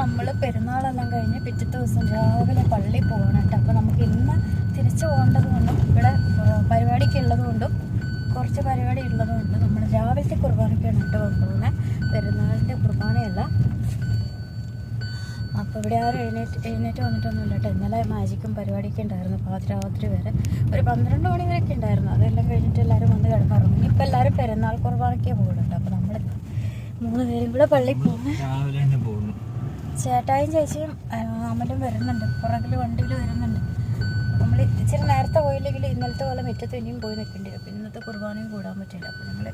നമ്മൾ പെരുന്നാളെല്ലാം കഴിഞ്ഞ് പിറ്റത്തെ ദിവസം രാവിലെ പള്ളിയിൽ പോകണം കേട്ടോ. അപ്പോൾ നമുക്ക് ഇന്ന് തിരിച്ചു പോകേണ്ടത് കൊണ്ടും ഇവിടെ പരിപാടിക്ക് ഉള്ളത് കൊണ്ടും കുറച്ച് പരിപാടി ഉള്ളത് കൊണ്ടും നമ്മൾ രാവിലത്തെ കുർബാനയ്ക്കാണ് കേട്ടോ പോകുന്നത്. പെരുന്നാളിൻ്റെ കുർബാനയല്ല. അപ്പോൾ ഇവിടെ ആരും എഴുന്നേറ്റ് വന്നിട്ടൊന്നുമില്ല കേട്ടോ. ഇന്നലെ മാജിക്കും പരിപാടിയൊക്കെ ഉണ്ടായിരുന്നു. പാതിരാത്രി വരെ ഒരു 12 മണി വരെയൊക്കെ ഉണ്ടായിരുന്നു. അതെല്ലാം കഴിഞ്ഞിട്ട് എല്ലാവരും വന്ന് കിടന്നുറങ്ങി. ഇപ്പോൾ എല്ലാവരും പെരുന്നാൾ കുർബാനയ്ക്കേ പോകുന്നുണ്ട്. അപ്പോൾ നമ്മൾ 3 പേരും കൂടെ പള്ളിയിൽ പോകുന്നു. ചേട്ടായും ചേച്ചിയും അമ്മലും വരുന്നുണ്ട്. പുറകിൽ വണ്ടിയിൽ വരുന്നുണ്ട്. നമ്മൾ ഇച്ചിരി നേരത്തെ പോയില്ലെങ്കിൽ ഇന്നലത്തെ പോലെ മുറ്റത്ത് ഇനിയും പോയി നിൽക്കേണ്ടി വരും. പിന്നെ ഇന്നത്തെ കുർബാനയും കൂടാൻ പറ്റില്ല. അപ്പോൾ നമ്മൾ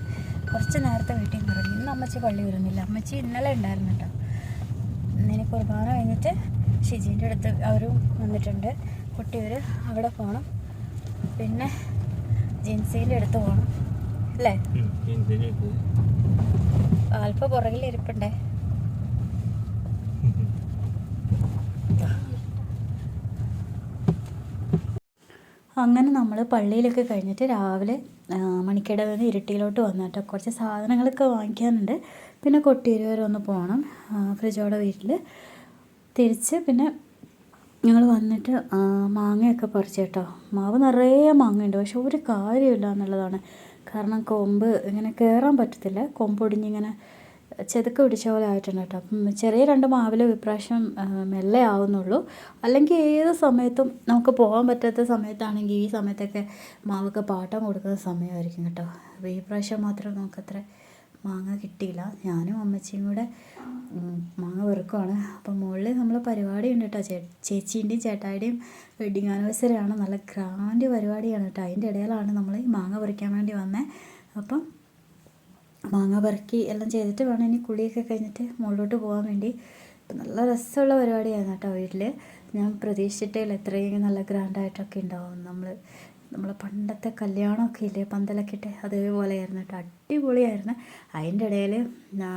കുറച്ച് നേരത്തെ വീട്ടിൽ നിന്ന് ഇറങ്ങി. ഇന്ന് അമ്മച്ചി പള്ളി വരുന്നില്ല. അമ്മച്ചി ഇന്നലെ ഉണ്ടായിരുന്നു കേട്ടോ. ഇന്നിനി കുർബാന കഴിഞ്ഞിട്ട് ഷിജീൻ്റെ അടുത്ത് അവരും വന്നിട്ടുണ്ട്. കുട്ടിയവർ അവിടെ പോകണം. പിന്നെ ജിൻസീൻ്റെ അടുത്ത് പോകണം അല്ലേ? ആൽഫ പുറകിൽ ഇരിപ്പുണ്ടേ. അങ്ങനെ നമ്മൾ പള്ളിയിലൊക്കെ കഴിഞ്ഞിട്ട് രാവിലെ മണിക്കടവിൽ നിന്ന് ഇരിട്ടിയിലോട്ട് വന്നിട്ട് കുറച്ച് സാധനങ്ങളൊക്കെ വാങ്ങിക്കാനുണ്ട്. പിന്നെ കൊട്ടിയൂർ വരെ ഒന്ന് പോകണം ഫ്രിജോടെ വീട്ടിൽ. തിരിച്ച് പിന്നെ ഞങ്ങൾ വന്നിട്ട് മാങ്ങയൊക്കെ പറിച്ചു കേട്ടോ. മാവ് നിറയെ മാങ്ങയുണ്ട്. പക്ഷെ ഒരു കാര്യമില്ല എന്നുള്ളതാണ്. കാരണം കൊമ്പ് ഇങ്ങനെ കയറാൻ പറ്റത്തില്ല. കൊമ്പൊടിഞ്ഞിങ്ങനെ ചെതുക്ക് പിടിച്ച പോലെ ആയിട്ടുണ്ട് കേട്ടോ. അപ്പം ചെറിയ 2 മാവിൽ ഇപ്രാവശ്യം മെല്ലെ ആവുന്നുള്ളൂ. അല്ലെങ്കിൽ ഏത് സമയത്തും നമുക്ക് പോകാൻ പറ്റാത്ത സമയത്താണെങ്കിൽ ഈ സമയത്തൊക്കെ മാവൊക്കെ പാട്ടം കൊടുക്കുന്ന സമയമായിരിക്കും കേട്ടോ. അപ്പോൾ ഈ പ്രാവശ്യം മാത്രം നമുക്കത്ര മാങ്ങ കിട്ടിയില്ല. ഞാനും അമ്മച്ചിയും കൂടെ മാങ്ങ വെറുക്കുവാണ്. അപ്പം മുകളിൽ നമ്മൾ പരിപാടി ഉണ്ട് കേട്ടോ. ചേച്ചീൻ്റെയും ചേട്ടായിയുടെയും വെഡിങ് ആനിവേഴ്സറിയാണ്. നല്ല ഗ്രാൻഡ് പരിപാടിയാണ് കേട്ടോ. അതിൻ്റെ ഇടയിലാണ് നമ്മൾ ഈ മാങ്ങ പറിക്കാൻ വേണ്ടി വന്നത്. അപ്പം മാങ്ങ പറക്കി എല്ലാം ചെയ്തിട്ട് വേണം ഇനി കുളിയൊക്കെ കഴിഞ്ഞിട്ട് മുകളിലോട്ട് പോകാൻ വേണ്ടി. ഇപ്പം നല്ല രസമുള്ള പരിപാടിയായിരുന്നു കേട്ടോ വീട്ടിൽ. ഞാൻ പ്രതീക്ഷിച്ചിട്ടില്ല ഇത്രയും നല്ല ഗ്രാൻഡായിട്ടൊക്കെ ഉണ്ടാവും. നമ്മളെ പണ്ടത്തെ കല്യാണമൊക്കെ ഇല്ലേ, പന്തലൊക്കെ ഇട്ട് അതേപോലെയായിരുന്നു കേട്ടോ. അടിപൊളിയായിരുന്നു. അതിൻ്റെ ഇടയിൽ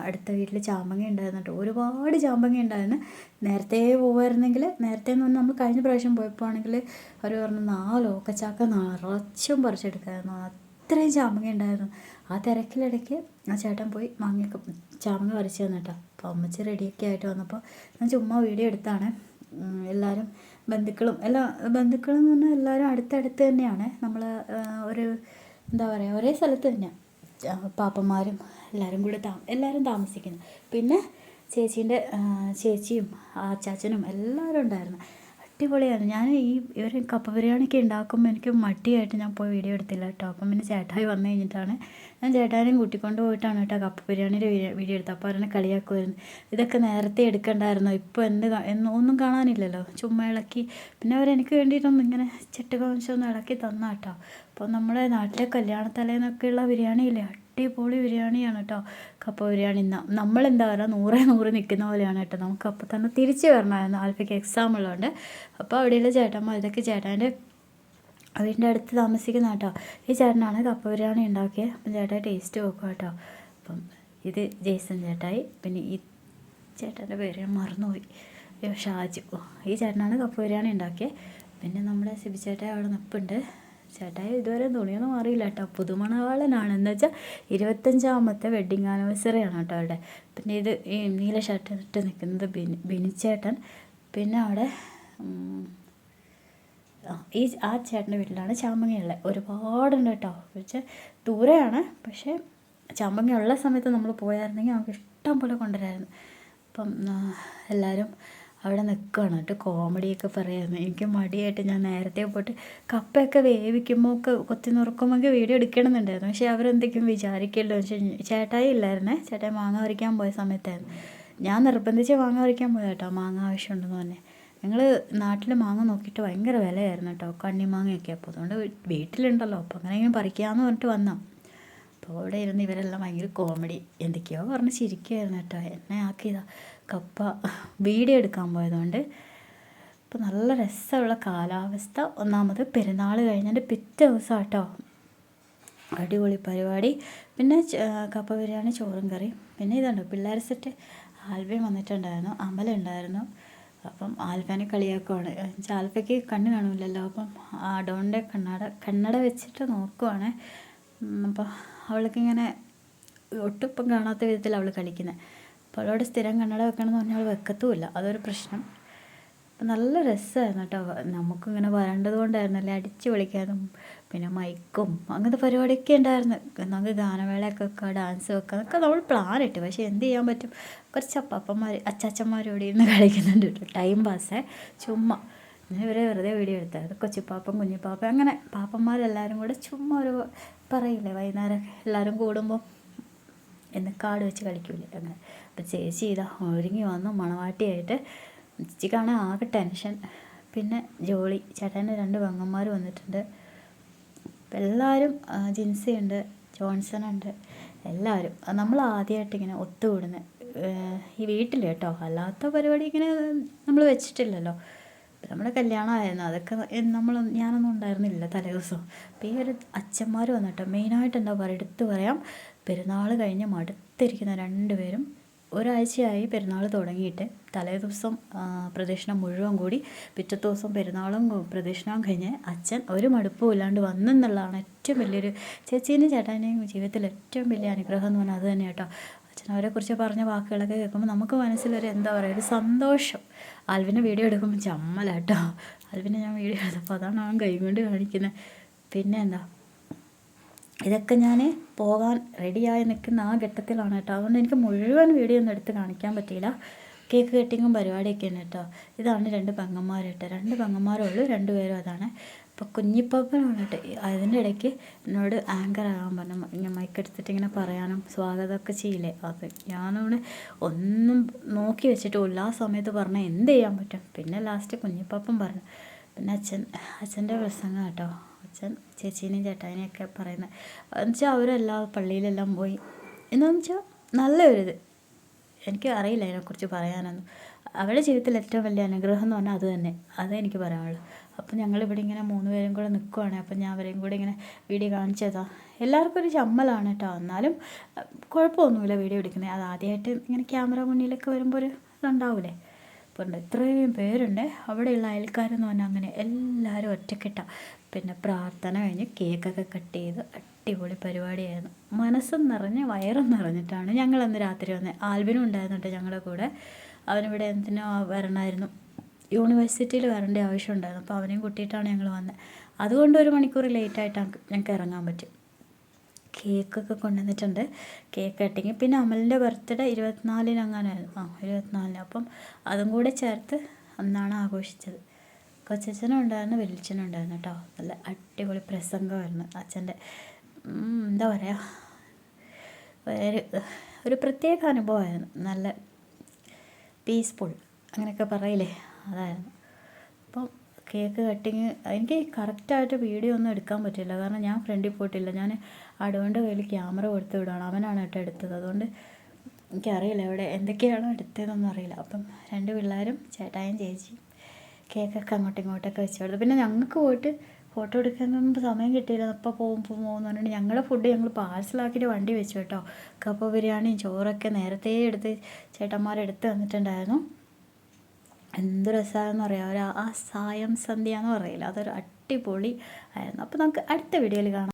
അടുത്ത വീട്ടിൽ ചാമ്പങ്ങ ഉണ്ടായിരുന്നു കേട്ടോ. ഒരുപാട് ചാമ്പങ്ങ ഉണ്ടായിരുന്നു. നേരത്തെ പോകുമായിരുന്നെങ്കിൽ, നേരത്തെ എന്ന് പറഞ്ഞാൽ നമ്മൾ കഴിഞ്ഞ പ്രാവശ്യം പോയപ്പോൾ ആണെങ്കിൽ അവർ പറഞ്ഞു 4 ഓക്കച്ചാക്ക നിറച്ചും പറിച്ചെടുക്കായിരുന്നു. അത്രയും ചാമ്പങ്ങ ഉണ്ടായിരുന്നു. ആ തിരക്കിലിടയ്ക്ക് ആ ചേട്ടൻ പോയി ചാമ്പങ്ങ പറിച്ചു തന്നു കേട്ടോ. അപ്പോൾ അമ്മച്ചി റെഡിയൊക്കെ ആയിട്ട് വന്നപ്പോൾ ഞാൻ ചുമ്മാ വീഡിയോ എടുത്താണ്. എല്ലാവരും ബന്ധുക്കളെന്ന് പറഞ്ഞാൽ എല്ലാവരും അടുത്തടുത്ത് തന്നെയാണ്. നമ്മൾ ഒരു എന്താ പറയുക, ഒരേ സ്ഥലത്ത് തന്നെയാണ് പാപ്പന്മാരും എല്ലാവരും കൂടെ എല്ലാവരും താമസിക്കുന്നത്. പിന്നെ ചേച്ചിയും അച്ചാച്ചനും എല്ലാവരും ഉണ്ടായിരുന്നു. അടിപൊളിയാണ്. ഞാൻ ഒരു കപ്പ ബിരിയാണിയൊക്കെ ഉണ്ടാക്കുമ്പോൾ എനിക്ക് മടിയായിട്ട് ഞാൻ പോയി വീഡിയോ എടുത്തില്ല കേട്ടോ. അപ്പം പിന്നെ ചേട്ടായി വന്നു കഴിഞ്ഞിട്ടാണ് ഞാൻ ചേട്ടാനും കൂട്ടിക്കൊണ്ട് പോയിട്ടാണ് കേട്ടോ കപ്പ ബിരിയാണിയുടെ വീഡിയോ എടുത്തത്. അപ്പോൾ അവരെ കളിയാക്കുമായിരുന്നു, ഇതൊക്കെ നേരത്തെ എടുക്കണ്ടായിരുന്നു, ഇപ്പോൾ ഒന്നും കാണാനില്ലല്ലോ, ചുമ്മാ ഇളക്കി. പിന്നെ അവരെനിക്ക് വേണ്ടിയിട്ടൊന്നും ഇങ്ങനെ ചട്ടുകവംശമൊന്നും ഇളക്കി തന്നാ കേട്ടോ. അപ്പോൾ നമ്മുടെ നാട്ടിലെ കല്യാണത്തലേന്നൊക്കെയുള്ള ബിരിയാണിയില്ലേ, അടിപൊളി ബിരിയാണിയാണ് കേട്ടോ കപ്പ ബിരിയാണി. നമ്മളെന്താ പറയുക, 100 നിൽക്കുന്ന പോലെയാണ് കേട്ടോ. നമുക്ക് അപ്പോൾ തന്നെ തിരിച്ച് വരണമായിരുന്നു, ആൽഫയ്ക്ക് എക്സാം ഉള്ളതുകൊണ്ട്. അപ്പോൾ അവിടെയുള്ള ചേട്ടന്മാർ, ഇതൊക്കെ ചേട്ടൻ്റെ വീടിൻ്റെ അടുത്ത് താമസിക്കുന്ന കേട്ടോ. ഈ ചേട്ടനാണ് കപ്പ ബിരിയാണി ഉണ്ടാക്കിയത്. അപ്പം ചേട്ടായി ടേസ്റ്റ് നോക്കുക കേട്ടോ. അപ്പം ഇത് ജെയ്സൺ ചേട്ടായി. പിന്നെ ഈ ചേട്ടൻ്റെ പേര് മറന്നുപോയി, ഷാജു. ഈ ചേട്ടനാണ് കപ്പ ബിരിയാണി ഉണ്ടാക്കിയത്. പിന്നെ നമ്മുടെ സിബി ചേട്ടായി അവിടെ നിൽപ്പുണ്ട്. ചേട്ടായി ഇതുവരെ തുണിയൊന്നും മാറിയില്ല കേട്ടോ. പുതുമണവാളനാണ്. എന്ന് വെച്ചാൽ 25ാമത്തെ വെഡ്ഡിങ് ആനിവേഴ്സറിയാണ് കേട്ടോ അവിടെ. പിന്നെ ഇത് ഈ നീല ഷർട്ട് ഇട്ട് നിൽക്കുന്നത് ബിനിച്ചേട്ടൻ. പിന്നെ അവിടെ ആ ചേട്ടൻ്റെ വീട്ടിലാണ് ചാമ്പങ്ങയുള്ളത്. ഒരുപാടുണ്ട് കേട്ടോ. പക്ഷേ ദൂരെയാണ്. പക്ഷേ ചാമ്പങ്ങയുള്ള സമയത്ത് നമ്മൾ പോയായിരുന്നെങ്കിൽ നമുക്ക് ഇഷ്ടം പോലെ കൊണ്ടുവരായിരുന്നു. അപ്പം എല്ലാവരും അവിടെ നിൽക്കുകയാണ് കേട്ടോ. കോമഡിയൊക്കെ പറയായിരുന്നു. എനിക്ക് മടിയായിട്ട് ഞാൻ നേരത്തെ പോയിട്ട് കപ്പയൊക്കെ വേവിക്കുമ്പോൾ കൊത്തി നുറുക്കുമ്പോൾ വീഡിയോ എടുക്കണമെന്നുണ്ടായിരുന്നു. പക്ഷേ അവരെന്തൊക്കെയും വിചാരിക്കല്ലോ. പക്ഷേ ചേട്ടായി ഇല്ലായിരുന്നേ. ചേട്ടായി മാങ്ങ പറിക്കാൻ പോയ സമയത്തായിരുന്നു. ഞാൻ നിർബന്ധിച്ച് മാങ്ങ പറിക്കാൻ പോയ കേട്ടോ. മാങ്ങ ആവശ്യമുണ്ടെന്ന് പറഞ്ഞ് ഞങ്ങൾ നാട്ടിൽ മാങ്ങ നോക്കിയിട്ട് ഭയങ്കര വിലയായിരുന്നു കേട്ടോ, കണ്ണിമാങ്ങയൊക്കെ. അപ്പോൾ അതുകൊണ്ട് വീട്ടിലുണ്ടല്ലോ, അപ്പോൾ അങ്ങനെയെങ്കിലും പറിക്കാമെന്ന് പറഞ്ഞിട്ട് വന്നാ. അപ്പോൾ അവിടെ ഇരുന്ന് ഇവരെല്ലാം ഭയങ്കര കോമഡി എന്തൊക്കെയോ പറഞ്ഞ് ചിരിക്കുമായിരുന്നു കേട്ടോ. എന്നെ ആക്കിയതാ കപ്പ വീഡിയോ എടുക്കാൻ പോയതുകൊണ്ട്. അപ്പോൾ നല്ല രസമുള്ള കാലാവസ്ഥ. ഒന്നാമത് പെരുന്നാൾ കഴിഞ്ഞതിൻ്റെ പിറ്റേ ദിവസം കേട്ടോ. അടിപൊളി പരിപാടി. പിന്നെ കപ്പ ബിരിയാണി, ചോറും കറിയും. പിന്നെ ഇതുണ്ട് പിള്ളേർ സെറ്റ്. ആൽബയും വന്നിട്ടുണ്ടായിരുന്നു, അമലുണ്ടായിരുന്നു. അപ്പം ആൽഫേനെ കളിയാക്കുവാണ്. ആൽഫയ്ക്ക് കണ്ണ് കാണില്ലല്ലോ. അപ്പം ഡോണിൻ്റെ കണ്ണട വെച്ചിട്ട് നോക്കുവാണ്. അപ്പോൾ അവൾക്കിങ്ങനെ ഒട്ടും കാണാത്ത വിധത്തിൽ അവൾ കളിക്കുന്നത്. അപ്പോൾ അവളോട് സ്ഥിരം കണ്ണട വെക്കണമെന്ന് പറഞ്ഞാൽ അവൾ വെക്കത്തുമില്ല, അതൊരു പ്രശ്നം. അപ്പം നല്ല രസമായിരുന്നു കേട്ടോ. നമുക്കിങ്ങനെ വരേണ്ടത് കൊണ്ടായിരുന്നല്ലേ അടിച്ച് വിളിക്കാനും പിന്നെ മൈക്കും അങ്ങനത്തെ പരിപാടിയൊക്കെ ഉണ്ടായിരുന്നു. നമുക്ക് ഗാനമേളയൊക്കെ വെക്കുക, ഡാൻസ് വെക്കുക, അതൊക്കെ നമ്മൾ പ്ലാൻ ഇട്ട്. പക്ഷേ എന്ത് ചെയ്യാൻ പറ്റും, കുറച്ച് അപ്പാപ്പന്മാർ അച്ചാച്ചന്മാരോട് ഇരുന്ന് കളിക്കുന്നുണ്ട് കേട്ടോ, ടൈം പാസ്സേ ചുമ്മാ. അങ്ങനെ ഇവരെ വെറുതെ വീഡിയോ എടുത്തായിരുന്നു. കൊച്ചിപ്പാപ്പൻ കുഞ്ഞിപ്പാപ്പൻ അങ്ങനെ പാപ്പന്മാരെല്ലാവരും കൂടെ ചുമ്മാ ഒരു പറയില്ലേ വൈകുന്നേരം എല്ലാവരും കൂടുമ്പോൾ എന്ന് കാട് വെച്ച് കളിക്കൂലേ അങ്ങനെ. അപ്പോൾ ചേച്ചി ഇതാ ഒരുങ്ങി വന്നു മണവാട്ടിയായിട്ട്. ചേച്ചിക്കാണ് ആകെ ടെൻഷൻ. പിന്നെ ജോളി ചേട്ടൻ്റെ 2 പെങ്ങന്മാർ വന്നിട്ടുണ്ട്. അപ്പം എല്ലാവരും ജിൻസിയുണ്ട്, ജോൺസൺ ഉണ്ട്, എല്ലാവരും നമ്മൾ ആദ്യമായിട്ട് ഇങ്ങനെ ഒത്തുകൂടുന്നത് ഈ വീട്ടിൽ കേട്ടോ. അല്ലാത്ത പരിപാടി ഇങ്ങനെ നമ്മൾ വെച്ചിട്ടില്ലല്ലോ. നമ്മുടെ കല്യാണമായിരുന്നു, അതൊക്കെ ഞാനൊന്നും ഉണ്ടായിരുന്നില്ല തലേ ദിവസം. അപ്പോൾ ഈ ഒരു അച്ഛന്മാർ വന്നിട്ടോ, മെയിനായിട്ട് എന്താ പറയുക എടുത്ത് പറയാം, പെരുന്നാൾ കഴിഞ്ഞ് മടുത്തിരിക്കുന്ന 2 പേരും. ഒരാഴ്ചയായി പെരുന്നാൾ തുടങ്ങിയിട്ട്. തലേ ദിവസം പ്രദക്ഷിണം മുഴുവൻ കൂടി, പിറ്റത്തെ ദിവസം പെരുന്നാളും പ്രദക്ഷിണവും കഴിഞ്ഞ് അച്ഛൻ ഒരു മടുപ്പും ഇല്ലാണ്ട് വന്നെന്നുള്ളതാണ് ഏറ്റവും വലിയൊരു ചേച്ചീൻ്റെയും ചേട്ടാൻ്റെയും ജീവിതത്തിൽ ഏറ്റവും വലിയ അനുഗ്രഹം എന്ന് പറഞ്ഞാൽ അത് തന്നെ കേട്ടോ. അച്ഛൻ അവരെക്കുറിച്ച് പറഞ്ഞ വാക്കുകളൊക്കെ കേൾക്കുമ്പോൾ നമുക്ക് മനസ്സിലൊരു എന്താ പറയുക ഒരു സന്തോഷം. ആൽവിനെ വീഡിയോ എടുക്കുമ്പോൾ ചമ്മലാട്ടോ. ആൽവിനെ ഞാൻ വീഡിയോ എടുത്തപ്പോൾ അതാണ് അവൻ കൈകൊണ്ട് കാണിക്കുന്നത്. പിന്നെ എന്താ ഇതൊക്കെ ഞാൻ പോകാൻ റെഡിയായി നിൽക്കുന്ന ആ ഘട്ടത്തിലാണ് കേട്ടോ. അതുകൊണ്ട് എനിക്ക് മുഴുവൻ വീഡിയോ ഒന്നും എടുത്ത് കാണിക്കാൻ പറ്റിയില്ല. കേക്ക് കട്ടിങ്ങും പരിപാടിയൊക്കെ ഉണ്ട് കേട്ടോ. ഇതാണ് 2 പെങ്ങന്മാർ കേട്ടോ. 2 പെങ്ങന്മാരേ ഉള്ളൂ, 2 പേരും അതാണ്. അപ്പോൾ കുഞ്ഞിപ്പാപ്പൻ വന്നിട്ട് അതിൻ്റെ ഇടയ്ക്ക് എന്നോട് ആങ്കർ ആകാൻ പറഞ്ഞു. ഇങ്ങനെ മൈക്ക് എടുത്തിട്ട് ഇങ്ങനെ പറയാനും സ്വാഗതമൊക്കെ ചെയ്യില്ലേ, അത് ഞാനവിടെ ഒന്നും നോക്കി വെച്ചിട്ടില്ല. ആ സമയത്ത് പറഞ്ഞാൽ എന്ത് ചെയ്യാൻ പറ്റും. പിന്നെ ലാസ്റ്റ് കുഞ്ഞിപ്പാപ്പൻ പറഞ്ഞു. പിന്നെ അച്ഛൻ്റെ പ്രസംഗം കേട്ടോ. അച്ഛൻ ചേച്ചീനെയും ചേട്ടായിനെയൊക്കെ പറയുന്നത് എന്നുവെച്ചാൽ അവരെല്ലാം പള്ളിയിലെല്ലാം പോയി എന്താണെന്ന് വെച്ചാൽ നല്ലൊരിത്. എനിക്ക് അറിയില്ല അതിനെക്കുറിച്ച് പറയാനൊന്നും. അവരുടെ ജീവിതത്തിൽ ഏറ്റവും വലിയ അനുഗ്രഹം എന്ന് പറഞ്ഞാൽ അത് തന്നെ, അതേ എനിക്ക് പറയാനുള്ളൂ. അപ്പോൾ ഞങ്ങളിവിടെ ഇങ്ങനെ 3 പേരും കൂടെ നിൽക്കുവാണ്. അപ്പം ഞാൻ അവരെയും കൂടെ ഇങ്ങനെ വീഡിയോ കാണിച്ചതാണ്. എല്ലാവർക്കും ഒരു ചമ്മലാണ് കേട്ടോ, എന്നാലും കുഴപ്പമൊന്നുമില്ല വീഡിയോ എടുക്കുന്നത്. അത് ആദ്യമായിട്ട് ഇങ്ങനെ ക്യാമറ മുന്നിലൊക്കെ വരുമ്പോൾ ഒരു ഇതുണ്ടാവില്ലേ. അപ്പോൾ ഇത്രയും പേരുണ്ട്. അവിടെയുള്ള അയൽക്കാരെന്ന് പറഞ്ഞാൽ അങ്ങനെ എല്ലാവരും ഒറ്റക്കെട്ടാണ്. പിന്നെ പ്രാർത്ഥന കഴിഞ്ഞ് കേക്കൊക്കെ കട്ട് ചെയ്ത് അടിപൊളി പരിപാടിയായിരുന്നു. മനസ്സും നിറഞ്ഞ് വയറും നിറഞ്ഞിട്ടാണ് ഞങ്ങളന്ന് രാത്രി വന്നത്. ആൽബിനും ഉണ്ടായിരുന്നുണ്ട് ഞങ്ങളുടെ കൂടെ. അവനിവിടെ എന്തിനോ വരണമായിരുന്നു, യൂണിവേഴ്സിറ്റിയിൽ വരേണ്ട ആവശ്യം ഉണ്ടായിരുന്നു. അപ്പോൾ അവനെയും കൂട്ടിയിട്ടാണ് ഞങ്ങൾ വന്നത്. അതുകൊണ്ട് 1 മണിക്കൂർ ലേറ്റായിട്ടാണ് ഞങ്ങൾക്ക് ഇറങ്ങാൻ പറ്റും. കേക്കൊക്കെ കൊണ്ടുവന്നിട്ടുണ്ട്, കേക്ക് കട്ടിങ്. പിന്നെ അമലിൻ്റെ ബർത്ത്ഡേ 24-ന് അങ്ങനെയായിരുന്നു. 24-ന്. അപ്പം അതും കൂടെ ചേർത്ത് അന്നാണ് ആഘോഷിച്ചത്. കൊച്ചച്ഛനും ഉണ്ടായിരുന്നു, വലിയച്ഛനും ഉണ്ടായിരുന്നു കേട്ടോ. നല്ല അടിപൊളി പ്രസംഗമായിരുന്നു അച്ഛൻ്റെ. എന്താ പറയുക, ഒരു പ്രത്യേക അനുഭവമായിരുന്നു. നല്ല പീസ്ഫുൾ അങ്ങനെയൊക്കെ പറയില്ലേ, അതായിരുന്നു. അപ്പം കേക്ക് കട്ടിങ് എനിക്ക് കറക്റ്റായിട്ട് വീഡിയോ ഒന്നും എടുക്കാൻ പറ്റില്ല, കാരണം ഞാൻ ഫ്രണ്ടിൽ പോയിട്ടില്ല. ഞാൻ അടുവൻ്റെ കയ്യിൽ ക്യാമറ കൊടുത്ത് വിടുകയാണ്. അവനാണ് കേട്ടോ എടുത്തത്. അതുകൊണ്ട് എനിക്കറിയില്ല എവിടെ എന്തൊക്കെയാണോ എടുത്തതെന്നൊന്നും അറിയില്ല. അപ്പം 2 പിള്ളേരും ചേട്ടായും ചേച്ചിയും കേക്കൊക്കെ അങ്ങോട്ടും ഇങ്ങോട്ടൊക്കെ വെച്ച് കൊടുത്തു. പിന്നെ ഞങ്ങൾക്ക് പോയിട്ട് ഫോട്ടോ എടുക്കാനൊന്നും സമയം കിട്ടിയില്ല. അപ്പോൾ പോകുമെന്ന് പറഞ്ഞിട്ട് ഞങ്ങളുടെ ഫുഡ് ഞങ്ങൾ പാഴ്സലാക്കിയിട്ട് വണ്ടി വെച്ചു കേട്ടോ. കപ്പ ബിരിയാണിയും ചോറൊക്കെ നേരത്തെ എടുത്ത് ചേട്ടന്മാരെടുത്ത് തന്നിട്ടുണ്ടായിരുന്നു. എന്ത് രസമാണെന്ന് പറയാം. ആ സായം സന്ധ്യ എന്ന് പറയില്ല, അതൊരു അടിപൊളി ആയിരുന്നു. അപ്പോൾ നമുക്ക് അടുത്ത വീഡിയോയിൽ കാണാം.